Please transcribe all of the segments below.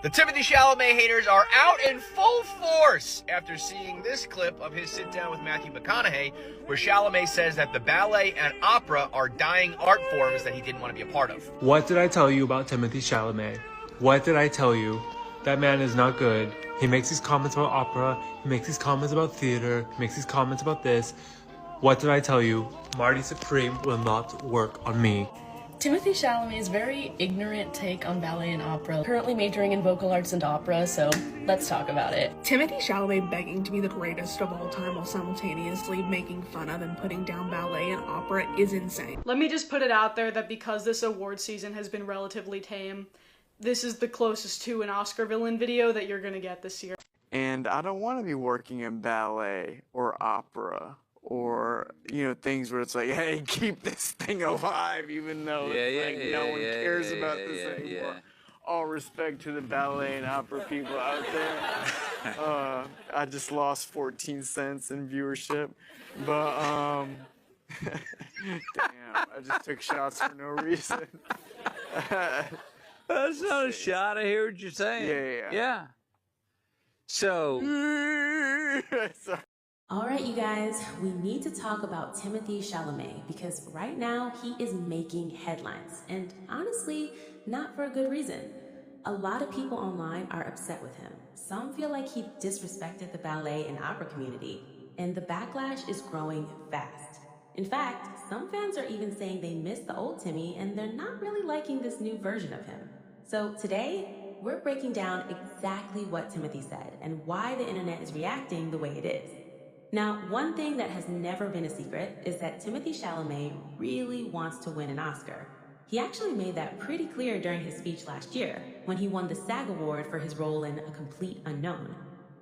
The Timothée Chalamet haters are out in full force after seeing this clip of his sit-down with Matthew McConaughey, where Chalamet says that the ballet and opera are dying art forms that he didn't want to be a part of. What did I tell you about Timothée Chalamet? What did I tell you? That man is not good. He makes these comments about opera, he makes these comments about theater, he makes these comments about this. What did I tell you? Marty Supreme will not work on me. Timothée Chalamet's very ignorant take on ballet and opera, currently majoring in vocal arts and opera, so let's talk about it. Timothée Chalamet begging to be the greatest of all time while simultaneously making fun of and putting down ballet and opera is insane. Let me just put it out there that because this award season has been relatively tame, this is the closest to an Oscar villain video that you're gonna get this year. And I don't want to be working in ballet or opera or, you know, things where it's like, hey, keep this thing alive, even though no one cares about this anymore. All respect to the ballet and opera people out there. I just lost 14 cents in viewership, but damn, I just took shots for no reason. That's not a shot. I hear what you're saying. Yeah. So. Sorry. All right, you guys, we need to talk about Timothée Chalamet because right now he is making headlines, and honestly, not for a good reason. A lot of people online are upset with him. Some feel like he disrespected the ballet and opera community, and the backlash is growing fast. In fact, some fans are even saying they miss the old Timmy and they're not really liking this new version of him. So today, we're breaking down exactly what Timothee said and why the internet is reacting the way it is. Now, one thing that has never been a secret is that Timothée Chalamet really wants to win an Oscar. He actually made that pretty clear during his speech last year when he won the SAG Award for his role in A Complete Unknown.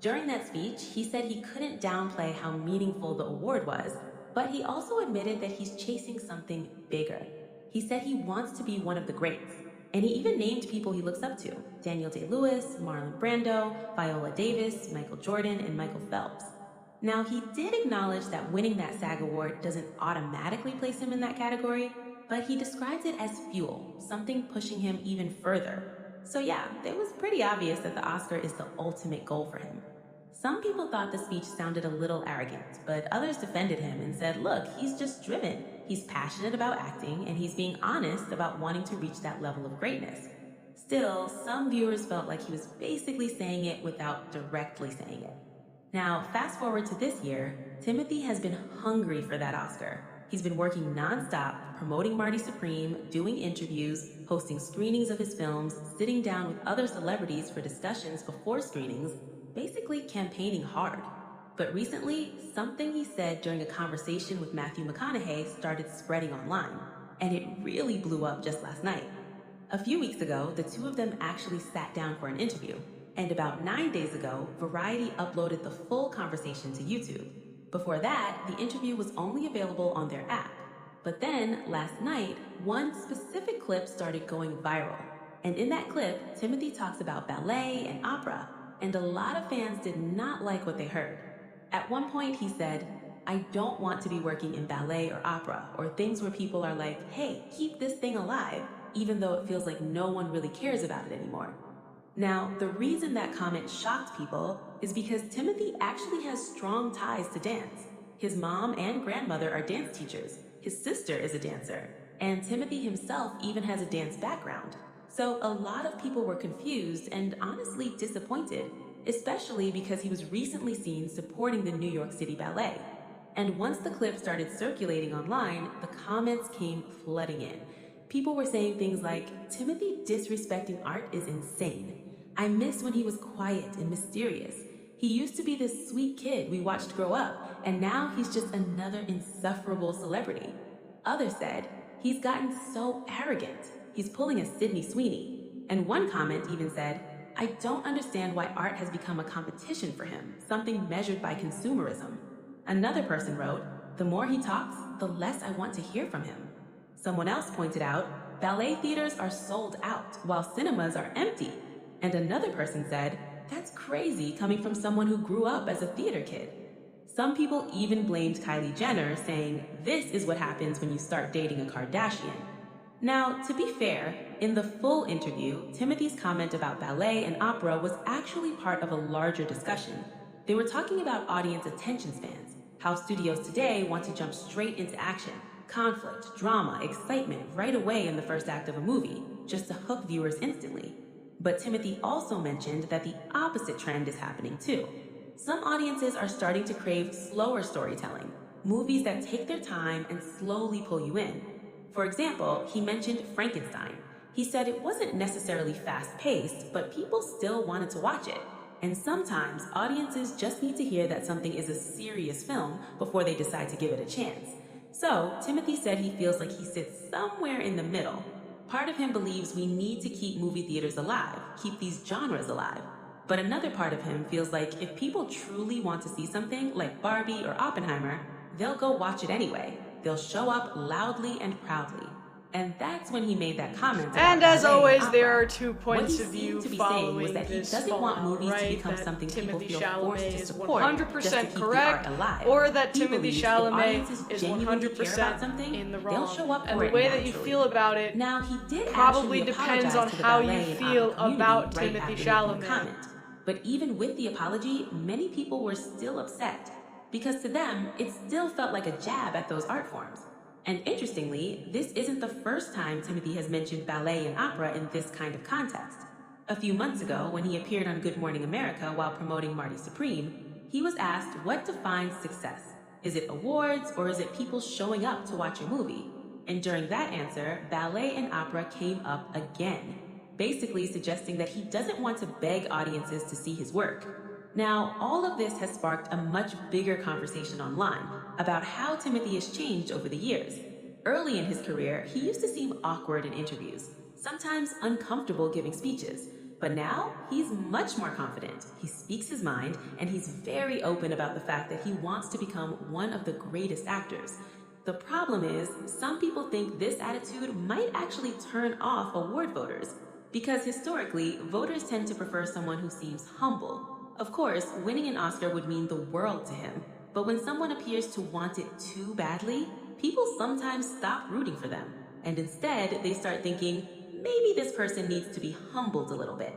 During that speech, he said he couldn't downplay how meaningful the award was, but he also admitted that he's chasing something bigger. He said he wants to be one of the greats, and he even named people he looks up to: Daniel Day-Lewis, Marlon Brando, Viola Davis, Michael Jordan, and Michael Phelps. Now, he did acknowledge that winning that SAG Award doesn't automatically place him in that category, but he describes it as fuel, something pushing him even further. So yeah, it was pretty obvious that the Oscar is the ultimate goal for him. Some people thought the speech sounded a little arrogant, but others defended him and said, look, he's just driven. He's passionate about acting, and he's being honest about wanting to reach that level of greatness. Still, some viewers felt like he was basically saying it without directly saying it. Now, fast forward to this year, Timothee has been hungry for that Oscar. He's been working non-stop, promoting Marty Supreme, doing interviews, hosting screenings of his films, sitting down with other celebrities for discussions before screenings, basically campaigning hard. But recently, something he said during a conversation with Matthew McConaughey started spreading online, and it really blew up just last night. A few weeks ago, the two of them actually sat down for an interview. And about 9 days ago, Variety uploaded the full conversation to YouTube. Before that, the interview was only available on their app. But then, last night, one specific clip started going viral. And in that clip, Timothee talks about ballet and opera, and a lot of fans did not like what they heard. At one point, he said, I don't want to be working in ballet or opera, or things where people are like, hey, keep this thing alive, even though it feels like no one really cares about it anymore. Now, the reason that comment shocked people is because Timothee actually has strong ties to dance. His mom and grandmother are dance teachers, his sister is a dancer, and Timothee himself even has a dance background. So a lot of people were confused and honestly disappointed, especially because he was recently seen supporting the New York City Ballet. And once the clip started circulating online, the comments came flooding in. People were saying things like, Timothee disrespecting art is insane. I miss when he was quiet and mysterious. He used to be this sweet kid we watched grow up, and now he's just another insufferable celebrity. Others said, he's gotten so arrogant. He's pulling a Sydney Sweeney. And one comment even said, I don't understand why art has become a competition for him, something measured by consumerism. Another person wrote, the more he talks, the less I want to hear from him. Someone else pointed out, ballet theaters are sold out while cinemas are empty. And another person said, that's crazy coming from someone who grew up as a theater kid. Some people even blamed Kylie Jenner, saying, this is what happens when you start dating a Kardashian. Now, to be fair, in the full interview, Timothee's comment about ballet and opera was actually part of a larger discussion. They were talking about audience attention spans, how studios today want to jump straight into action, conflict, drama, excitement right away in the first act of a movie, just to hook viewers instantly. But Timothee also mentioned that the opposite trend is happening too. Some audiences are starting to crave slower storytelling, movies that take their time and slowly pull you in. For example, he mentioned Frankenstein. He said it wasn't necessarily fast-paced, but people still wanted to watch it. And sometimes audiences just need to hear that something is a serious film before they decide to give it a chance. So, Timothee said he feels like he sits somewhere in the middle. Part of him believes we need to keep movie theaters alive, keep these genres alive. But another part of him feels like if people truly want to see something like Barbie or Oppenheimer, they'll go watch it anyway. They'll show up loudly and proudly. And that's when he made that comment. And as always, there are two What points he of view seemed to be following saying was that he this doesn't want fallout, movies to right? become That something people Timothée feel forced Chalamet to is support 100% just to keep correct, the art alive. or that He Timothée believes if Chalamet audiences is genuinely care about 100% something, in the they'll wrong. show up And for the it way that you naturally. feel about it Now, he did probably actually depends apologize on to the how you ballet and feel opera community about right Timothée after making the Chalamet. comment. But even with the apology, many people were still upset, because to them, it still felt like a jab at those art forms. And interestingly, this isn't the first time Timothee has mentioned ballet and opera in this kind of context. A few months ago, when he appeared on Good Morning America while promoting Marty Supreme, he was asked what defines success. Is it awards, or is it people showing up to watch your movie? And during that answer, ballet and opera came up again, basically suggesting that he doesn't want to beg audiences to see his work. Now, all of this has sparked a much bigger conversation online about how Timothee has changed over the years. Early in his career, he used to seem awkward in interviews, sometimes uncomfortable giving speeches. But now, he's much more confident. He speaks his mind, and he's very open about the fact that he wants to become one of the greatest actors. The problem is, some people think this attitude might actually turn off award voters, because historically, voters tend to prefer someone who seems humble. Of course, winning an Oscar would mean the world to him, but when someone appears to want it too badly, people sometimes stop rooting for them, and instead they start thinking, maybe this person needs to be humbled a little bit.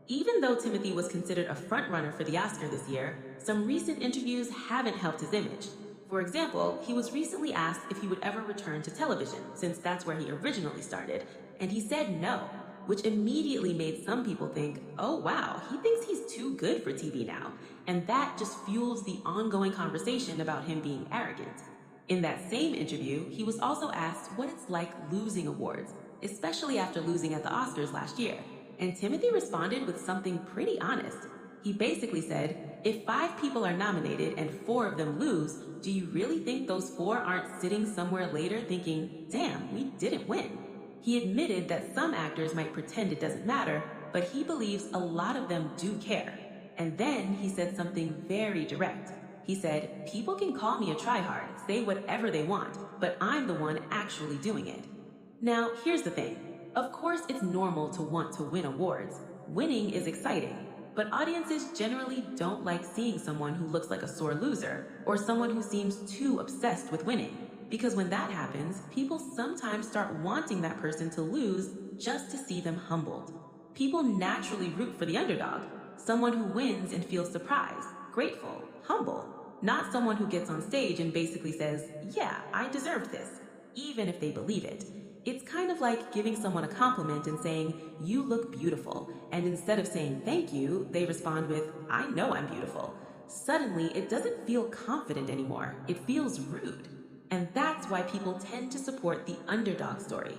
Even though Timothee was considered a frontrunner for the Oscar this year, some recent interviews haven't helped his image. For example, he was recently asked if he would ever return to television, since that's where he originally started, and he said no, which immediately made some people think, oh wow, he thinks he's too good for TV now, and that just fuels the ongoing conversation about him being arrogant. In that same interview, he was also asked what it's like losing awards, especially after losing at the Oscars last year, and Timothee responded with something pretty honest. He basically said, if 5 people are nominated and 4 of them lose, do you really think those 4 aren't sitting somewhere later thinking, damn, we didn't win? He admitted that some actors might pretend it doesn't matter, but he believes a lot of them do care. And then he said something very direct. He said, people can call me a tryhard, say whatever they want, but I'm the one actually doing it. Now, here's the thing. Of course, it's normal to want to win awards. Winning is exciting, but audiences generally don't like seeing someone who looks like a sore loser or someone who seems too obsessed with winning. Because when that happens, people sometimes start wanting that person to lose just to see them humbled. People naturally root for the underdog, someone who wins and feels surprised, grateful, humble, not someone who gets on stage and basically says, yeah, I deserved this, even if they believe it. It's kind of like giving someone a compliment and saying, you look beautiful, and instead of saying thank you, they respond with, I know I'm beautiful. Suddenly, it doesn't feel confident anymore, it feels rude. And that's why people tend to support the underdog story.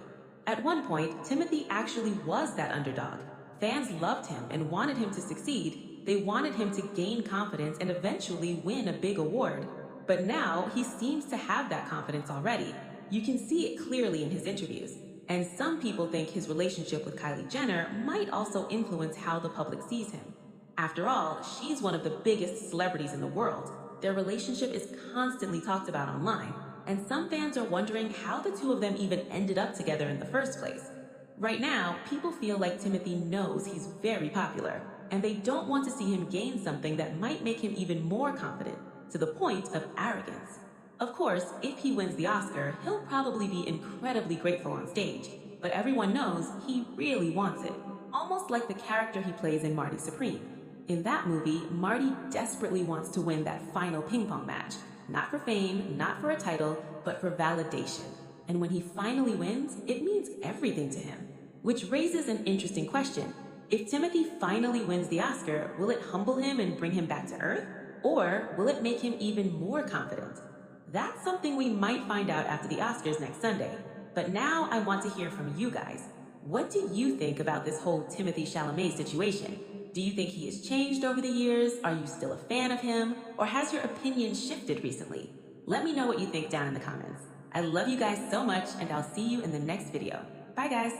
At one point, Timothee actually was that underdog. Fans loved him and wanted him to succeed. They wanted him to gain confidence and eventually win a big award. But now, he seems to have that confidence already. You can see it clearly in his interviews. And some people think his relationship with Kylie Jenner might also influence how the public sees him. After all, she's one of the biggest celebrities in the world. Their relationship is constantly talked about online, and some fans are wondering how the two of them even ended up together in the first place. Right now, people feel like Timothee knows he's very popular, and they don't want to see him gain something that might make him even more confident, to the point of arrogance. Of course, if he wins the Oscar, he'll probably be incredibly grateful on stage. but everyone knows he really wants it. Almost like the character he plays in Marty Supreme. In that movie, Marty desperately wants to win that final ping pong match. Not for fame, not for a title, but for validation. And when he finally wins, it means everything to him. Which raises an interesting question. If Timothee finally wins the Oscar, will it humble him and bring him back to earth? Or will it make him even more confident? That's something we might find out after the Oscars next Sunday. But now I want to hear from you guys. What do you think about this whole Timothée Chalamet situation? Do you think he has changed over the years? Are you still a fan of him? Or has your opinion shifted recently? Let me know what you think down in the comments. I love you guys so much, and I'll see you in the next video. Bye, guys.